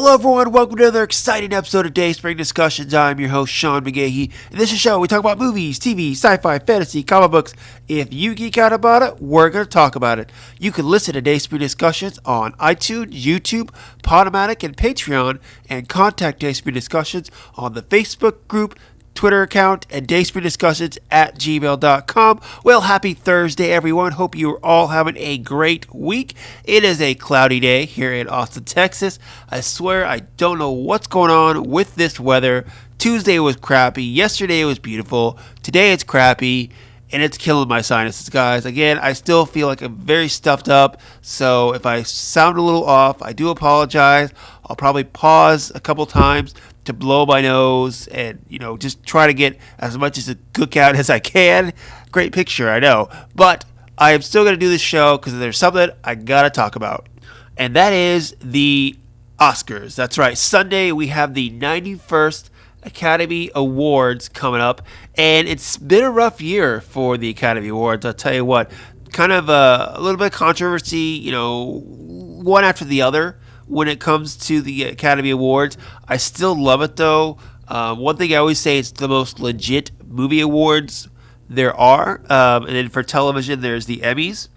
Hello everyone, welcome to another exciting episode of Dayspring Discussions. I'm your host, Sean McGahee. In this show, we talk about movies, TV, sci-fi, fantasy, comic books. If you geek out about it, we're going to talk about it. You can listen to Dayspring Discussions on iTunes, YouTube, Podomatic, and Patreon, and contact Dayspring Discussions on the Facebook group, Twitter account, and dayspringdiscussions@gmail.com. Well, happy Thursday, everyone. Hope you're all having a great week. It is a cloudy day here in Austin, Texas. I swear I don't know what's going on with this weather. Tuesday was crappy. Yesterday was beautiful. Today it's crappy, and it's killing my sinuses, guys. Again, I still feel like I'm very stuffed up, so if I sound a little off, I do apologize. I'll probably pause a couple times to blow my nose and, just try to get as much as a cook out as I can. Great picture, I know. But I am still going to do this show because there's something I got to talk about. And that is the Oscars. That's right. Sunday, we have the 91st Academy Awards coming up. And it's been a rough year for the Academy Awards. I'll tell you what. Kind of a little bit of controversy, one after the other. When it comes to the Academy Awards, I still love it though. One thing I always say, it's the most legit movie awards there are. And then for television, there's the Emmys.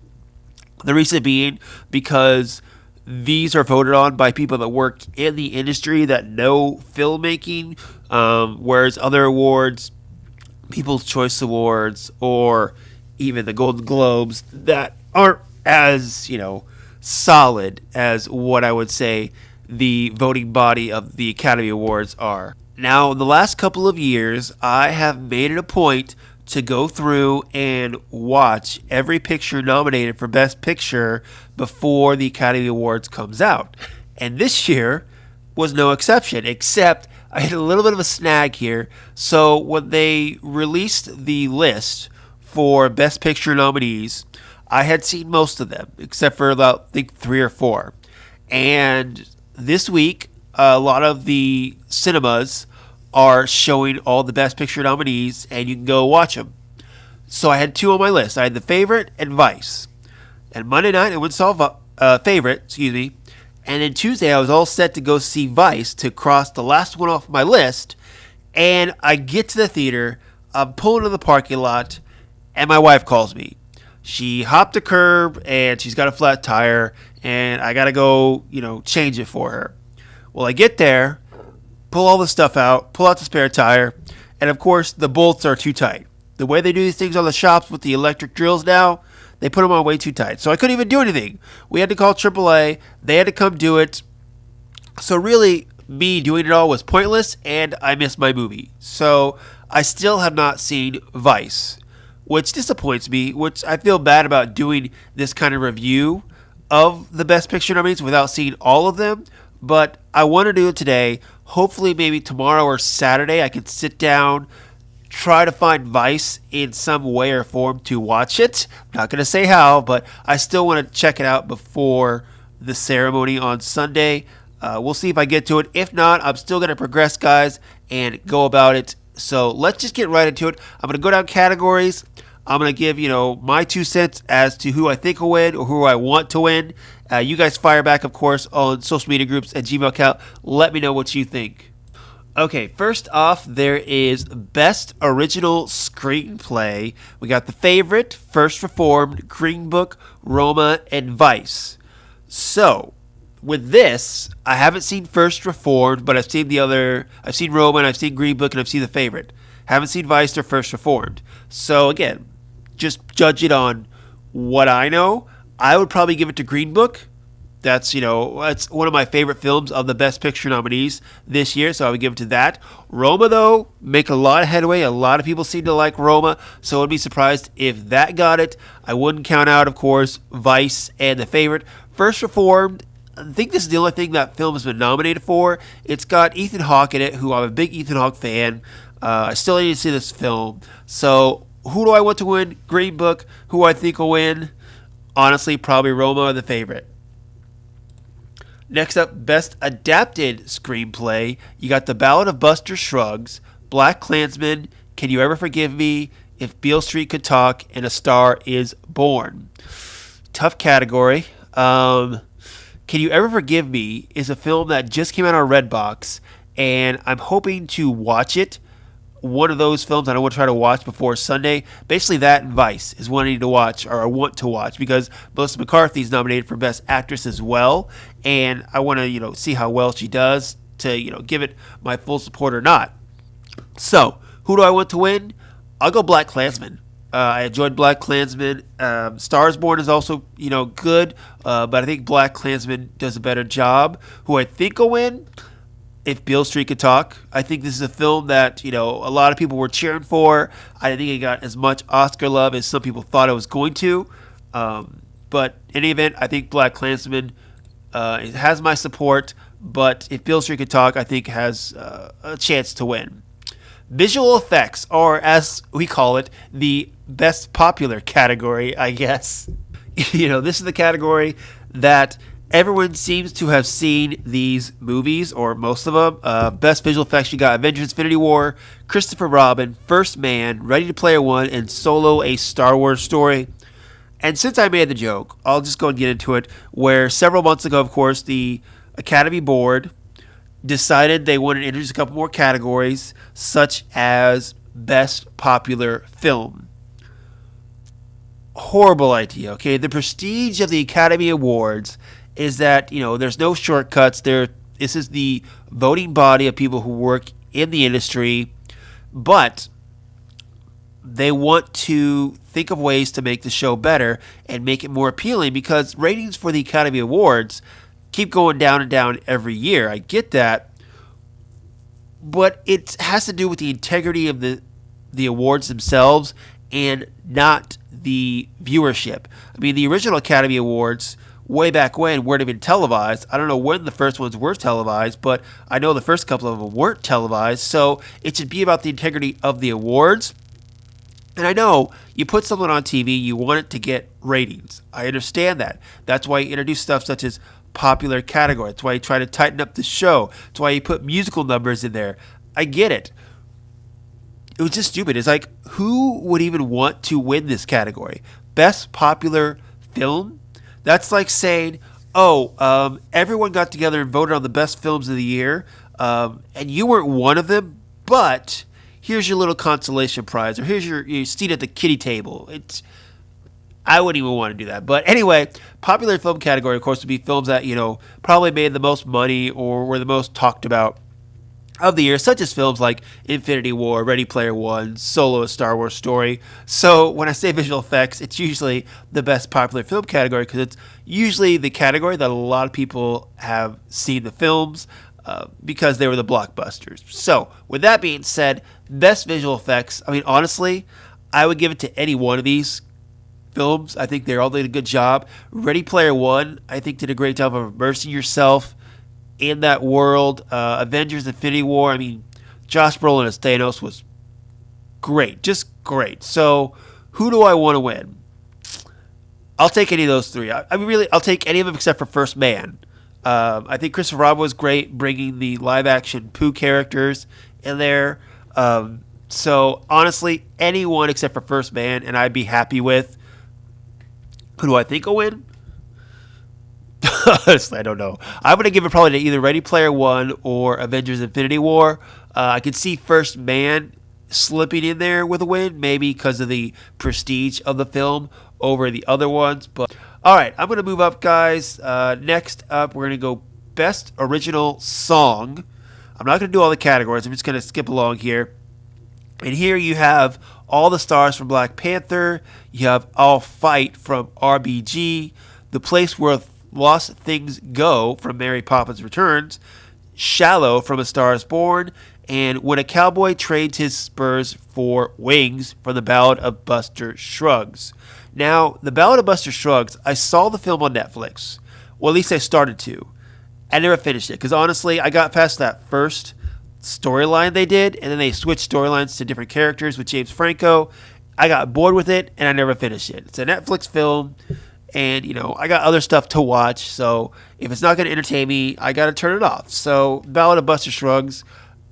The reason being because these are voted on by people that work in the industry that know filmmaking, whereas other awards, People's Choice Awards, or even the Golden Globes, that aren't as, solid as what I would say the voting body of the Academy Awards are. Now, in the last couple of years, I have made it a point to go through and watch every picture nominated for Best Picture before the Academy Awards comes out. And this year was no exception, except I had a little bit of a snag here. So when they released the list for Best Picture nominees, I had seen most of them, except for about, I think, 3 or 4. And this week, a lot of the cinemas are showing all the Best Picture nominees, and you can go watch them. So I had 2 on my list. I had The Favorite and Vice. And Monday night, I went and saw Favorite, and then Tuesday, I was all set to go see Vice to cross the last one off my list. And I get to the theater, I'm pulling in the parking lot, and my wife calls me. She hopped a curb, and she's got a flat tire, and I got to go, change it for her. Well, I get there, pull all the stuff out, pull out the spare tire, and of course, the bolts are too tight. The way they do these things on the shops with the electric drills now, they put them on way too tight. So I couldn't even do anything. We had to call AAA. They had to come do it. So really, me doing it all was pointless, and I missed my movie. So I still have not seen Vice, which disappoints me, which I feel bad about doing this kind of review of the Best Picture nominees without seeing all of them, but I want to do it today. Hopefully maybe tomorrow or Saturday I can sit down, try to find Vice in some way or form to watch it. I'm not going to say how, but I still want to check it out before the ceremony on Sunday. We'll see if I get to it. If not, I'm still going to progress, guys, and go about it. So let's just get right into it. I'm going to go down categories. I'm going to give, my 2 cents as to who I think will win or who I want to win. You guys fire back, of course, on social media groups and Gmail account. Let me know what you think. Okay, first off, there is Best Original Screenplay. We got The Favorite, First Reformed, Green Book, Roma, and Vice. So, with this, I haven't seen First Reformed, but I've seen I've seen Roma, and I've seen Green Book, and I've seen The Favorite. Haven't seen Vice or First Reformed. So again, just judge it on what I know. I would probably give it to Green Book. That's, it's one of my favorite films of the Best Picture nominees this year, so I would give it to that. Roma, though, make a lot of headway. A lot of people seem to like Roma, so I'd be surprised if that got it. I wouldn't count out, of course, Vice and The Favorite. First Reformed, I think this is the only thing that film has been nominated for. It's got Ethan Hawke in it, who I'm a big Ethan Hawke fan. I still need to see this film. So, who do I want to win? Green Book. Who I think will win? Honestly, probably Roma or The Favorite. Next up, Best Adapted Screenplay. You got The Ballad of Buster Scruggs, Black Klansman, Can You Ever Forgive Me, If Beale Street Could Talk, and A Star Is Born. Tough category. Can You Ever Forgive Me is a film that just came out on Redbox, and I'm hoping to watch it. One of those films that I want to try to watch before Sunday. Basically, that and Vice is one I need to watch, or I want to watch, because Melissa McCarthy is nominated for Best Actress as well, and I want to see how well she does to give it my full support or not. So, who do I want to win? I'll go Black Klansman. I enjoyed Black Klansman. Stars Born is also, good, but I think Black Klansman does a better job. Who I think will win? If Beale Street Could Talk. I think this is a film that, a lot of people were cheering for. I didn't think it got as much Oscar love as some people thought it was going to. But in any event, I think Black Klansman it has my support. But if Beale Street Could Talk, I think has a chance to win. Visual effects, or as we call it, the best popular category, I guess. This is the category that everyone seems to have seen these movies, or most of them. Best visual effects, you got Avengers Infinity War, Christopher Robin, First Man, Ready Player One, and Solo, A Star Wars Story. And since I made the joke, I'll just go and get into it, where several months ago, of course, the Academy Board decided they wanted to introduce a couple more categories, such as Best Popular Film. Horrible idea, okay? The prestige of the Academy Awards is that, there's no shortcuts. This is the voting body of people who work in the industry, but they want to think of ways to make the show better and make it more appealing, because ratings for the Academy Awards keep going down and down every year. I get that, but it has to do with the integrity of the awards themselves and not the viewership. I mean, the original Academy Awards way back when weren't even televised. I don't know when the first ones were televised, but I know the first couple of them weren't televised. So it should be about the integrity of the awards. And I know you put something on TV, you want it to get ratings. I understand that. That's why you introduce stuff such as popular category. That's why you try to tighten up the show. That's why you put musical numbers in there. I get it. It was just stupid. It's like, who would even want to win this category? Best popular film? That's like saying, everyone got together and voted on the best films of the year, and you weren't one of them, but here's your little consolation prize, or here's your seat at the kiddie table. I wouldn't even want to do that. But anyway, popular film category, of course, would be films that, probably made the most money or were the most talked about of the year, such as films like Infinity War, Ready Player One, Solo, A Star Wars Story. So when I say visual effects, it's usually the best popular film category, because it's usually the category that a lot of people have seen the films because they were the blockbusters. So with that being said, best visual effects, I mean, honestly, I would give it to any one of these films. I think they all did a good job. Ready Player One, I think, did a great job of immersing yourself in that world. Avengers Infinity War, I mean, Josh Brolin as Thanos was great. Just great. So, who do I want to win? I'll take any of those three. I'll take any of them except for First Man. I think Christopher Robin was great, bringing the live-action Pooh characters in there. So, honestly, anyone except for First Man, and I'd be happy with. Who do I think will win? Honestly, I don't know. I'm going to give it probably to either Ready Player One or Avengers Infinity War. I could see First Man slipping in there with a win, maybe because of the prestige of the film over the other ones. But all right, I'm going to move up, guys. Next up, we're going to go Best Original Song. I'm not going to do all the categories. I'm just going to skip along here. And here you have all the stars from Black Panther. You have I'll Fight from RBG. The Place Where Lost Things Go from Mary Poppins Returns. Shallow from A Star is Born. And When a Cowboy Trades His Spurs for Wings from The Ballad of Buster Scruggs. Now, The Ballad of Buster Scruggs, I saw the film on Netflix. Well, at least I started to. I never finished it because honestly, I got past that first storyline they did, and then they switched storylines to different characters with James Franco. I got bored with it, and I never finished it. It's a Netflix film, and, I got other stuff to watch, so if it's not going to entertain me, I got to turn it off. So, Ballad of Buster Scruggs,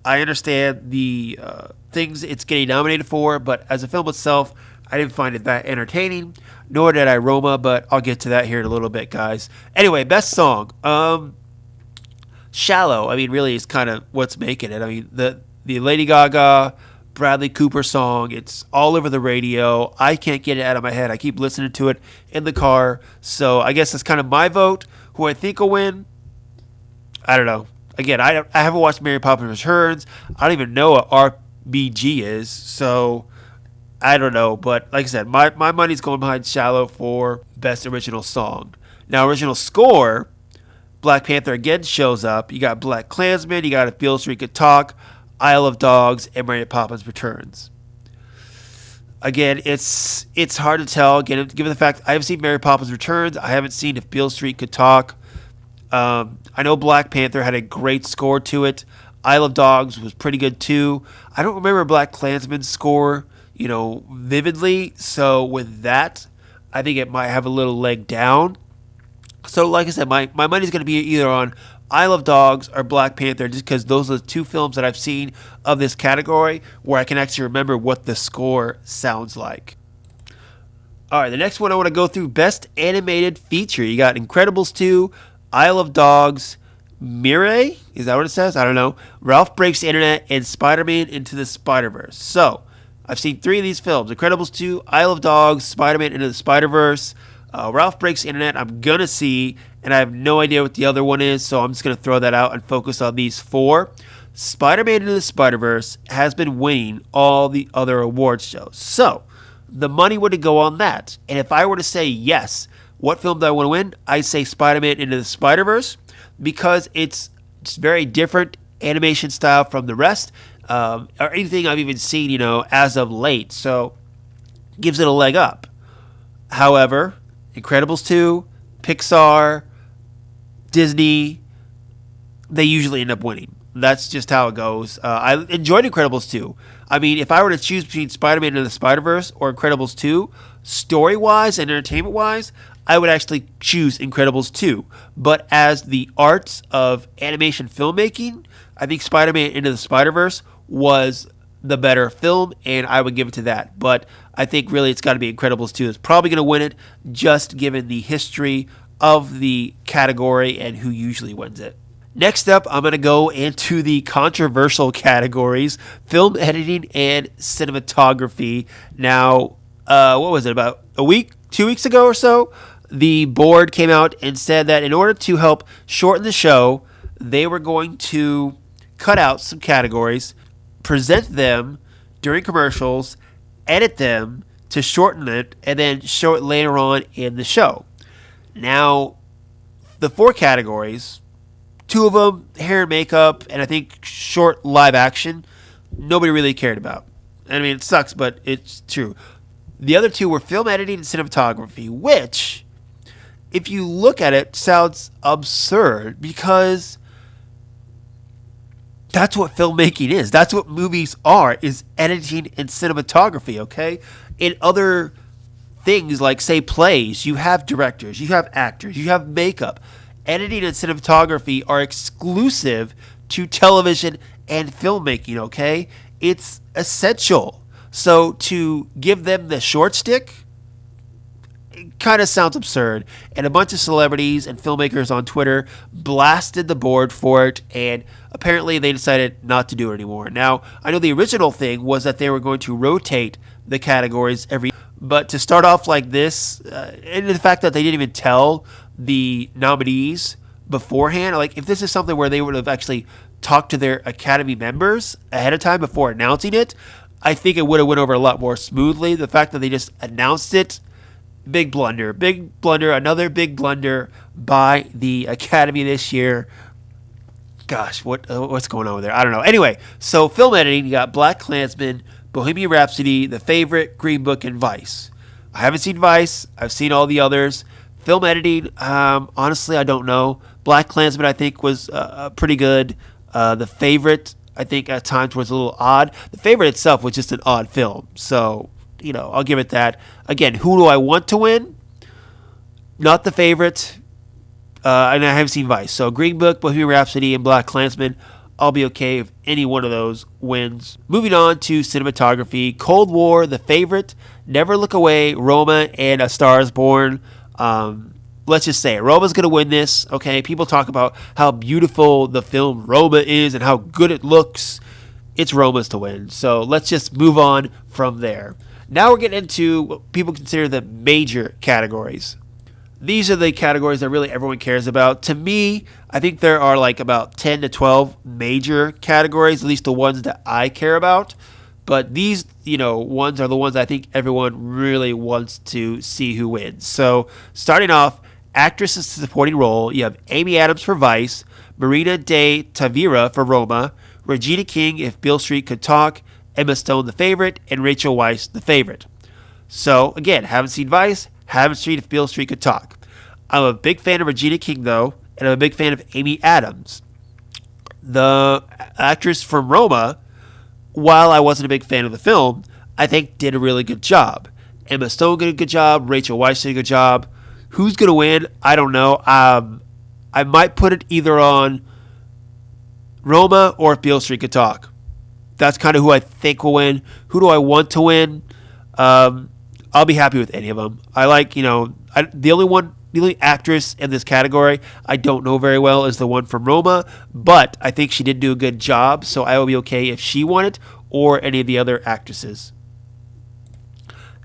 I understand the things it's getting nominated for, but as a film itself, I didn't find it that entertaining, nor did I Roma, but I'll get to that here in a little bit, guys. Anyway, best song. Shallow. I mean, really, is kind of what's making it. I mean, the Lady Gaga, Bradley Cooper song. It's all over the radio. I can't get it out of my head. I keep listening to it in the car. So I guess that's kind of my vote. Who I think will win, I don't know. Again, I haven't watched Mary Poppins Returns. I don't even know what RBG is. So I don't know. But like I said, my money's going behind Shallow for best original song. Now, original score, Black Panther again shows up. You got Black Klansman. You got If Beale Street Could Talk, Isle of Dogs, and Mary Poppins Returns. Again, it's hard to tell. Again, given the fact I haven't seen Mary Poppins Returns, I haven't seen If Beale Street Could Talk. I know Black Panther had a great score to it. Isle of Dogs was pretty good too. I don't remember Black Klansman's score, vividly. So with that, I think it might have a little leg down. So like I said, my money's going to be either on Isle of Dogs or Black Panther, just because those are the two films that I've seen of this category where I can actually remember what the score sounds like. All right, the next one I want to go through, Best Animated Feature. You got Incredibles 2, Isle of Dogs, Mirai, is that what it says? I don't know. Ralph Breaks the Internet, and Spider-Man Into the Spider-Verse. So, I've seen 3 of these films. Incredibles 2, Isle of Dogs, Spider-Man Into the Spider-Verse. Ralph Breaks the Internet, I'm going to see, and I have no idea what the other one is, so I'm just going to throw that out and focus on these 4. Spider-Man Into the Spider-Verse has been winning all the other awards shows. So, the money would go on that. And if I were to say yes, what film do I want to win? I say Spider-Man Into the Spider-Verse, because it's very different animation style from the rest, or anything I've even seen, as of late. So, gives it a leg up. However, Incredibles 2, Pixar, Disney, they usually end up winning. That's just how it goes. I enjoyed Incredibles 2. I mean, if I were to choose between Spider-Man and the Spider-Verse or Incredibles 2, story-wise and entertainment-wise, I would actually choose Incredibles 2. But as the arts of animation filmmaking, I think Spider-Man Into the Spider-Verse was the better film, and I would give it to that. But I think really it's got to be Incredibles 2. It's probably going to win it, just given the history of the category and who usually wins it. Next up, I'm going to go into the controversial categories, film editing and cinematography. Now, what was it, about a week, 2 weeks ago or so? The board came out and said that in order to help shorten the show, they were going to cut out some categories, present them during commercials, edit them to shorten it, and then show it later on in the show. Now, the 4 categories, 2 of them, hair and makeup, and I think short live action, nobody really cared about. I mean, it sucks, but it's true. The other 2 were film editing and cinematography, which, if you look at it, sounds absurd, because that's what filmmaking is. That's what movies are, is editing and cinematography, okay? In other things like, say, plays, you have directors, you have actors, you have makeup. Editing and cinematography are exclusive to television and filmmaking, okay? It's essential. So to give them the short stick, it kind of sounds absurd. And a bunch of celebrities and filmmakers on Twitter blasted the board for it, and apparently they decided not to do it anymore. Now, I know the original thing was that they were going to rotate the categories every, but to start off like this, and the fact that they didn't even tell the nominees beforehand, like if this is something where they would have actually talked to their Academy members ahead of time before announcing it, I think it would have went over a lot more smoothly. The fact that they just announced it, big blunder, another big blunder by the Academy this year. Gosh, what's going on with there? I don't know. Anyway, so film editing, you got Black Klansman, Bohemian Rhapsody, The Favorite, Green Book, and Vice. I haven't seen Vice. I've seen all the others. Film editing, honestly, I don't know. Black Klansman, I think, was pretty good. The Favorite, I think, at times was a little odd. The Favorite itself was just an odd film. So, I'll give it that. Again, who do I want to win? Not The Favorite. And I haven't seen Vice. So Green Book, Bohemian Rhapsody, and Black Klansman. I'll be okay if any one of those wins. Moving on to cinematography, Cold War, The Favorite, Never Look Away, Roma, and A Star Is Born. Let's just say it. Roma's going to win this, okay? People talk about how beautiful the film Roma is and how good it looks. It's Roma's to win. So let's just move on from there. Now we're getting into what people consider the major categories. These are the categories that really everyone cares about. To me, I think there are like about 10 to 12 major categories, at least the ones that I care about. But these, ones are the ones I think everyone really wants to see who wins. So starting off, actress in supporting role, you have Amy Adams for Vice, Marina de Tavira for Roma, Regina King, If Beale Street Could Talk, Emma Stone, The Favorite, and Rachel Weisz, The Favorite. So, again, haven't seen Vice, haven't seen If Beale Street Could Talk. I'm a big fan of Regina King, though, and I'm a big fan of Amy Adams. The actress from Roma, while I wasn't a big fan of the film, I think did a really good job. Emma Stone did a good job, Rachel Weisz did a good job. Who's going to win? I don't know. I might put it either on Roma or If Beale Street Could Talk. That's kind of who I think will win. Who do I want to win? I'll be happy with any of them. I like, the only actress in this category I don't know very well is the one from Roma, but I think she did do a good job, so I will be okay if she won it or any of the other actresses.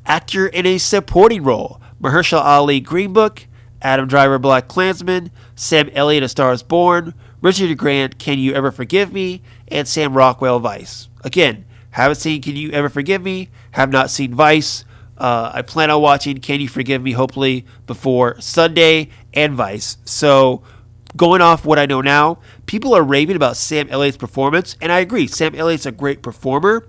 Actor in a supporting role, Mahershala Ali, Green Book, Adam Driver, Black Klansman, Sam Elliott, A Star Is Born, Richard Grant, Can You Ever Forgive Me, and Sam Rockwell, Vice. Again, haven't seen Can You Ever Forgive Me, have not seen Vice. I plan on watching Can You Forgive Me, hopefully, before Sunday, and Vice. So, going off what I know now, people are raving about Sam Elliott's performance, and I agree, Sam Elliott's a great performer,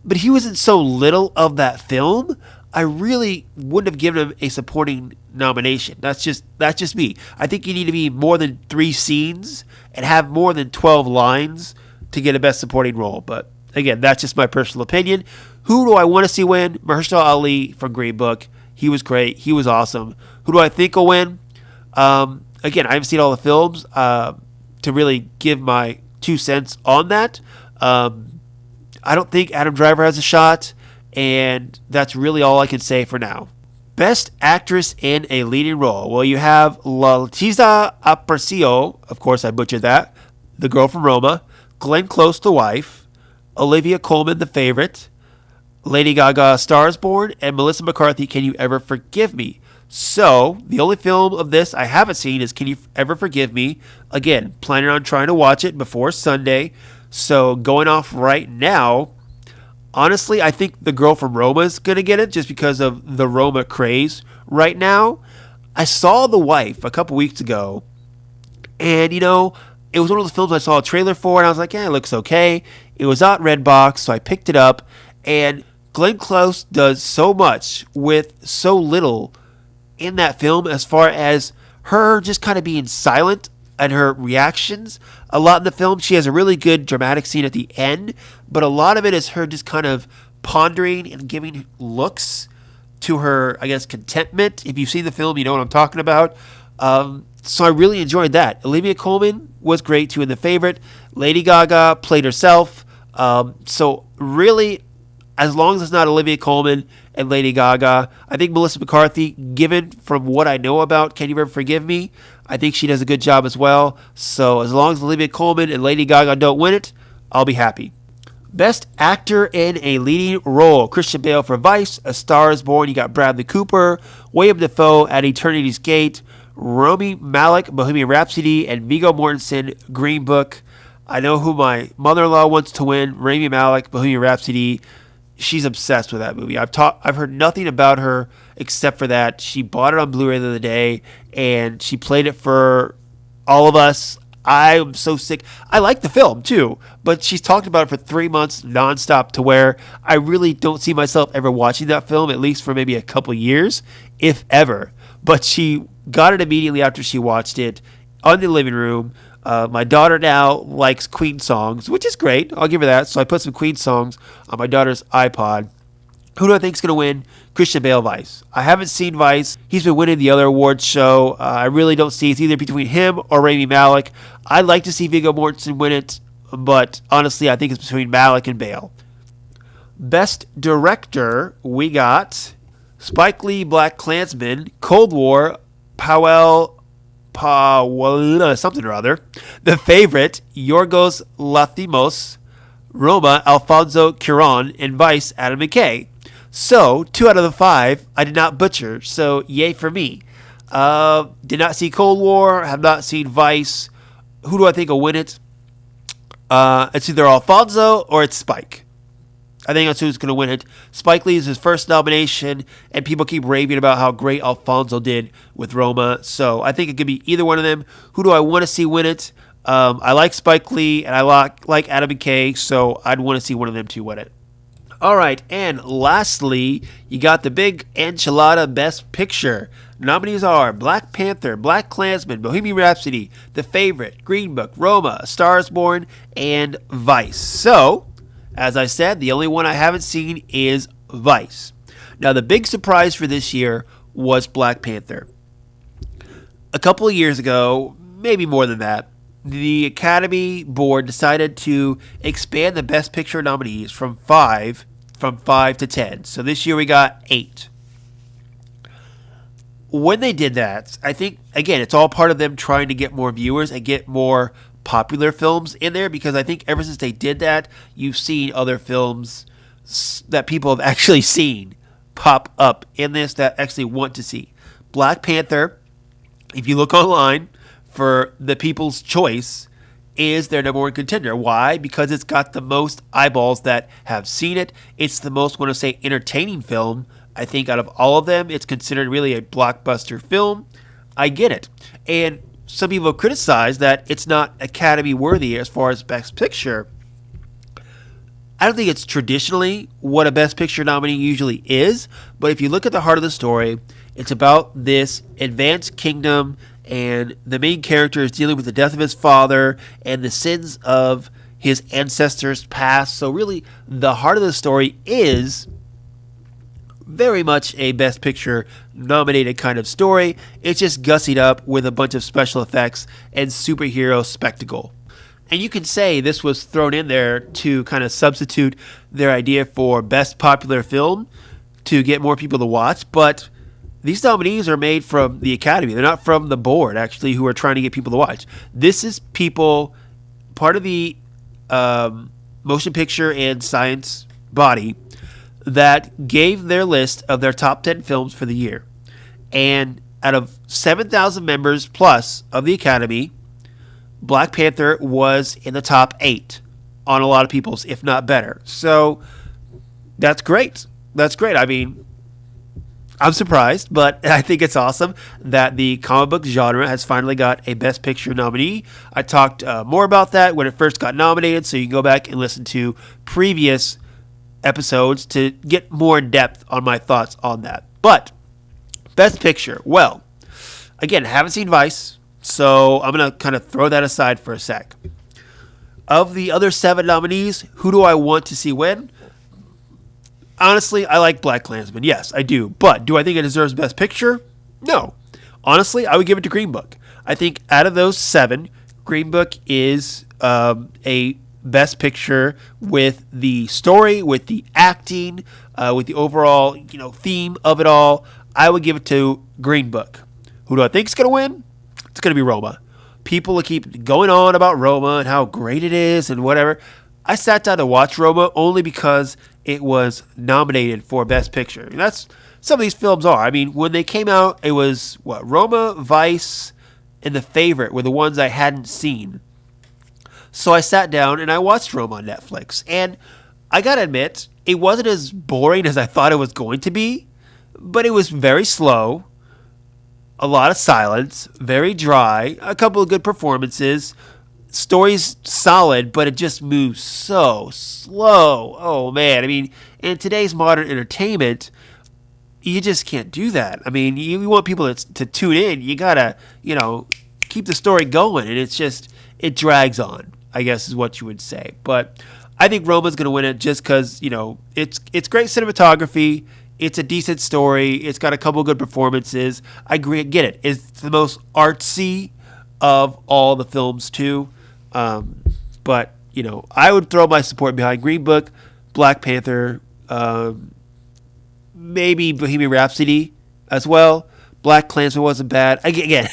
but he was in so little of that film, I really wouldn't have given him a supporting nomination. That's just me. I think you need to be more than 3 scenes and have more than 12 lines to get a Best Supporting Role. But again, that's just my personal opinion. Who do I want to see win? Mahershala Ali from Green Book. He was great. He was awesome. Who do I think will win? Again, I haven't seen all the films to really give my 2 cents on that. I don't think Adam Driver has a shot. And that's really all I can say for now. Best Actress in a Leading Role. Well, you have Letizia Aparicio, of course I butchered that, the girl from Roma, Glenn Close, the wife, Olivia Colman, The Favorite, Lady Gaga, Star Is Born, and Melissa McCarthy, Can You Ever Forgive Me? So, the only film of this I haven't seen is Can You Ever Forgive Me? Again, planning on trying to watch it before Sunday. So, going off right now, honestly, I think the girl from Roma is going to get it just because of the Roma craze right now. I saw The Wife a couple weeks ago, and, it was one of those films I saw a trailer for, and I was like, it looks okay. It was out Redbox, so I picked it up, and Glenn Close does so much with so little in that film as far as her just kind of being silent and her reactions. A lot in the film, she has a really good dramatic scene at the end, but a lot of it is her just kind of pondering and giving looks to her, I guess, contentment. If you've seen the film, you know what I'm talking about. So I really enjoyed that. Olivia Colman was great too in The Favorite. Lady Gaga played herself. So really, as long as it's not Olivia Colman and Lady Gaga, I think Melissa McCarthy, given from what I know about Can You Ever Forgive Me, I think she does a good job as well. So as long as Olivia Colman and Lady Gaga don't win it, I'll be happy. Best Actor in a Leading Role. Christian Bale for Vice, A Star Is Born. You got Bradley Cooper, William Dafoe at Eternity's Gate, Rami Malek, Bohemian Rhapsody, and Viggo Mortensen, Green Book. I know who my mother-in-law wants to win, Rami Malek, Bohemian Rhapsody. She's obsessed with that movie. I've heard nothing about her except for that. She bought it on Blu-ray the other day, and she played it for all of us. I'm so sick. I like the film, too, but she's talked about it for 3 months nonstop to where I really don't see myself ever watching that film, at least for maybe a couple years, if ever. But she got it immediately after she watched it on the living room. My daughter now likes Queen songs, which is great. I'll give her that. So I put some Queen songs on my daughter's iPod. Who do I think is going to win? Christian Bale, Vice. I haven't seen Vice. He's been winning the other awards show. I really don't see it's either between him or Rami Malek. I'd like to see Viggo Mortensen win it, but honestly, I think it's between Malick and Bale. Best Director, we got Spike Lee, Black Klansman, Cold War, Powell, something or other. The Favorite, Yorgos Lanthimos, Roma, Alfonso Cuarón, and Vice, Adam McKay. So, 2 out of the 5 I did not butcher, so yay for me. Did not see Cold War, have not seen Vice. Who do I think will win it? It's either Alfonso or it's Spike. I think that's who's going to win it. Spike Lee is his first nomination, and people keep raving about how great Alfonso did with Roma. So I think it could be either one of them. Who do I want to see win it? I like Spike Lee, and I like Adam McKay, so I'd want to see one of them two win it. All right, and lastly, you got the big enchilada Best Picture. Nominees are Black Panther, Black Klansman, Bohemian Rhapsody, The Favorite, Green Book, Roma, A Star is Born, and Vice. So, as I said, the only one I haven't seen is Vice. Now, the big surprise for this year was Black Panther. A couple of years ago, maybe more than that, the Academy Board decided to expand the Best Picture nominees from 5 to 10. So this year we got 8. When they did that, I think, again, it's all part of them trying to get more viewers and get more popular films in there, because I think ever since they did that, you've seen other films that people have actually seen pop up in this that actually want to see. Black Panther, if you look online for the people's choice, is their number one contender. Why? Because it's got the most eyeballs that have seen it. It's the most, I want to say, entertaining film. I think out of all of them, it's considered really a blockbuster film. I get it. And some people have criticized that it's not Academy worthy as far as Best Picture. I don't think it's traditionally what a Best Picture nominee usually is, but if you look at the heart of the story, it's about this advanced kingdom, and the main character is dealing with the death of his father and the sins of his ancestors past. So really, the heart of the story is very much a Best Picture nominated kind of story. It's just gussied up with a bunch of special effects and superhero spectacle. And you can say this was thrown in there to kind of substitute their idea for Best Popular Film to get more people to watch, but these nominees are made from the Academy. They're not from the board, actually, who are trying to get people to watch. This is people, part of the motion picture and science body, that gave their list of their top 10 films for the year. And out of 7,000 members plus of the Academy, Black Panther was in the top 8 on a lot of people's, if not better. So that's great. That's great. I mean, I'm surprised, but I think it's awesome that the comic book genre has finally got a Best Picture nominee. I talked more about that when it first got nominated, so you can go back and listen to previous episodes to get more in depth on my thoughts on that. But Best Picture, well, again, I haven't seen Vice, so I'm going to kind of throw that aside for a sec. Of the other 7 nominees, who do I want to see win? Honestly, I like Black Klansman. Yes, I do. But do I think it deserves Best Picture? No. Honestly, I would give it to Green Book. I think out of those 7, Green Book is a Best Picture with the story, with the acting, with the overall theme of it all. I would give it to Green Book. Who do I think is going to win? It's going to be Roma. People will keep going on about Roma and how great it is and whatever. I sat down to watch Roma only because it was nominated for Best Picture. And that's some of these films are. I mean, when they came out, it was Roma, Vice, and The Favorite were the ones I hadn't seen. So I sat down and I watched Roma on Netflix. And I gotta admit, it wasn't as boring as I thought it was going to be, but it was very slow, a lot of silence, very dry, a couple of good performances. Story's solid, but it just moves so slow. Oh, man. I mean, in today's modern entertainment, you just can't do that. I mean, you want people to tune in. You got to, keep the story going, and it drags on, I guess is what you would say. But I think Roma's going to win it just because, it's great cinematography. It's a decent story. It's got a couple of good performances. I get it. It's the most artsy of all the films, too. But, I would throw my support behind Green Book, Black Panther, maybe Bohemian Rhapsody as well. Black Klansman wasn't bad. Again,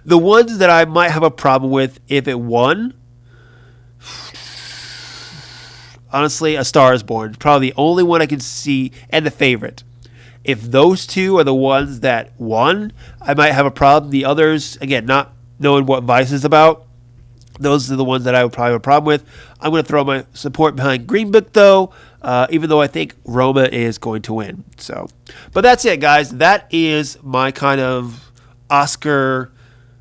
the ones that I might have a problem with if it won, honestly, A Star is Born. Probably the only one I can see, and the favorite. If those two are the ones that won, I might have a problem. The others, again, not knowing what Vice is about, those are the ones that I would probably have a problem with. I'm going to throw my support behind Green Book, though, even though I think Roma is going to win. But that's it, guys. That is my kind of Oscar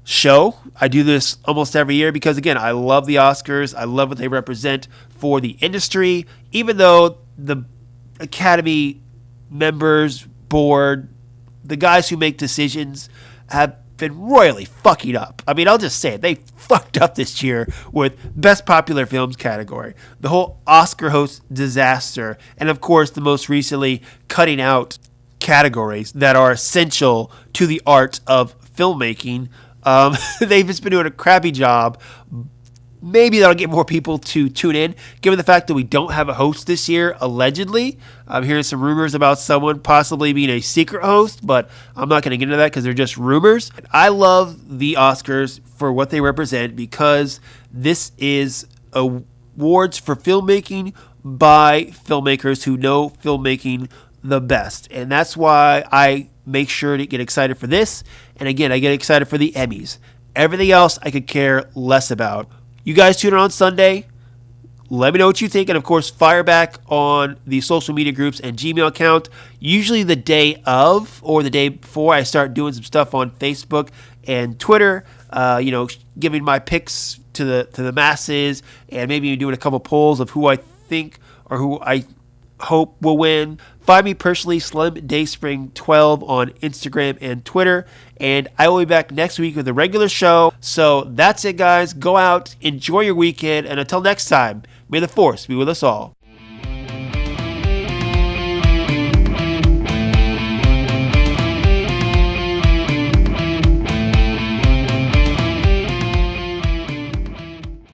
show. I do this almost every year because, again, I love the Oscars. I love what they represent for the industry, even though the Academy members, board, the guys who make decisions have been royally fucking up. I mean, I'll just say it. They fucked up this year with Best Popular Films category. The whole Oscar host disaster. And, of course, the most recently cutting out categories that are essential to the art of filmmaking. They've just been doing a crappy job. Maybe that'll get more people to tune in, given the fact that we don't have a host this year, allegedly. I'm hearing some rumors about someone possibly being a secret host, but I'm not going to get into that because they're just rumors. I love the Oscars for what they represent because this is awards for filmmaking by filmmakers who know filmmaking the best. And that's why I make sure to get excited for this. And again, I get excited for the Emmys. Everything else I could care less about. You guys tune in on Sunday. Let me know what you think. And, of course, fire back on the social media groups and Gmail account. Usually the day of or the day before, I start doing some stuff on Facebook and Twitter, giving my picks to the masses and maybe doing a couple polls of who I think or who I hope will win. Find me personally, Slim Dayspring 12 on Instagram and Twitter. And I will be back next week with a regular show. So that's it, guys. Go out, enjoy your weekend, and until next time, may the force be with us all.